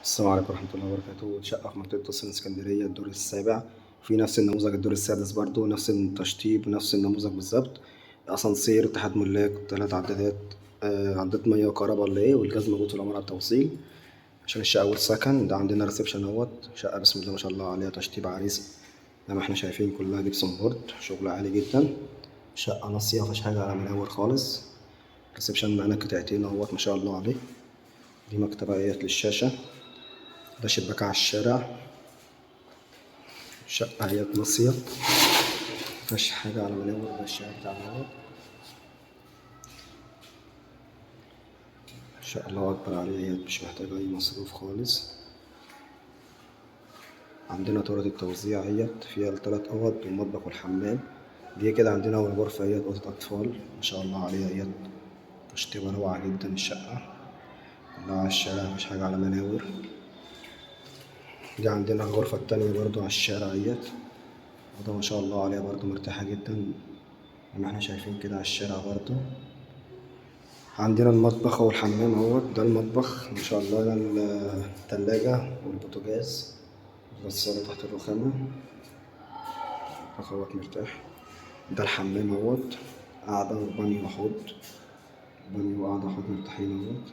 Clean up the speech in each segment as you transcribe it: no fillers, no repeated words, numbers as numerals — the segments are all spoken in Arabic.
السلام عليكم ورحمة الله وبركاته. شقة في منطقة قصر اسكندرية الدور السابع، في نفس النموذج الدور السادس برضو، نفس التشطيب نفس النموذج بالظبط. أسانسير اتحاد ملاك، 3 عدادات، عداد مية وكهرباء ولا ايه، والجاز موجود في العمارة على التوصيل عشان الشقة والسكن. ده عندنا ريسبشن اهوت، شقة بسم الله ما شاء الله عليها، تشطيب عريس زي ما احنا شايفين، كلها جبسون بورد، شغل عالي جدا. شقة ناصية مفيهاش حاجة على منور خالص. ريسبشن معانا قطعتين اهوت ما شاء الله عليه. دي مكتبة اهيت للشاشة، ده شباك على الشارع. شقة هي ناصية مفيهاش حاجة على مناور، ده الشارع بتاع المنور. شقة الله أكبر عليها، هي مش محتاجة أي مصروف خالص. عندنا طرقة التوزيع اهيت، فيها ال3 أوض والمطبخ والحمام. دي كده عندنا أول غرفة اهيت، أوضة أطفال ما شاء الله عليها اهيت، تشطيبها روعة جدا. الشقة كلها على الشارع، مفيش حاجة على مناور. دي عندنا الغرفة التانية برضو على الشارع اهيت، أوضة ما شاء الله عليها برضو مرتاحة جدا زي ما احنا شايفين كده على الشارع برضو. عندنا المطبخ والحمام اهوت، ده المطبخ ما شاء الله، ده التلاجة والبوتاجاز، الغسالة تحت الرخامة، المطبخ اهوت مرتاح. ده الحمام اهوت، قاعدة وبانيو وحوض، بانيو وقاعدة وحوض مرتاحين اهوت.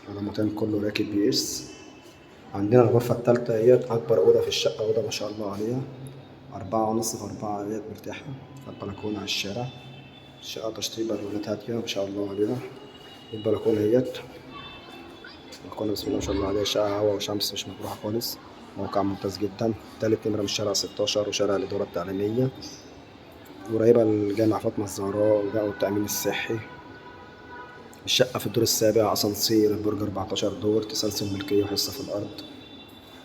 هذا المكان كله راكب بي اس. عندنا الغرفة التالتة اهيت، أكبر أوضة في الشقة، أوضة ما شاء الله عليها، 4.5 في 4 اهيت مرتاحة، البلكونة على الشارع. الشقة تشطيب ألوانات هادية ما شاء الله عليها. البلكونة اهيت، البلكونة بسم الله ما شاء الله عليها، شقة هوا وشمس مش مجروحة خالص، موقع ممتاز جدا. تالت نمرة من شارع 16 وشارع الإدارة التعليمية، قريبة لجامع فاطمة الزهراء والتأمين الصحي. الشقة في الدور السابع، أسانسير، البرج 14 دور، تسلسل ملكية وحصة في الأرض.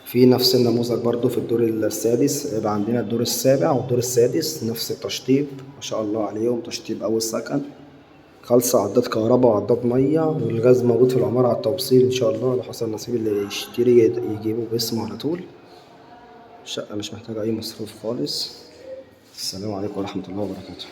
في نفس النموذج برضو في الدور السادس، يبقى عندنا الدور السابع والدور السادس نفس التشطيب ما شاء الله عليهم، تشطيب أول سكن، خالصة عداد كهرباء وعداد مية، والغاز موجود في العمارة على التوصيل إن شاء الله، لو حصل نصيب اللي يشتري يجيبه باسمه على طول. الشقة مش محتاجة أي مصروف خالص. السلام عليكم ورحمة الله وبركاته.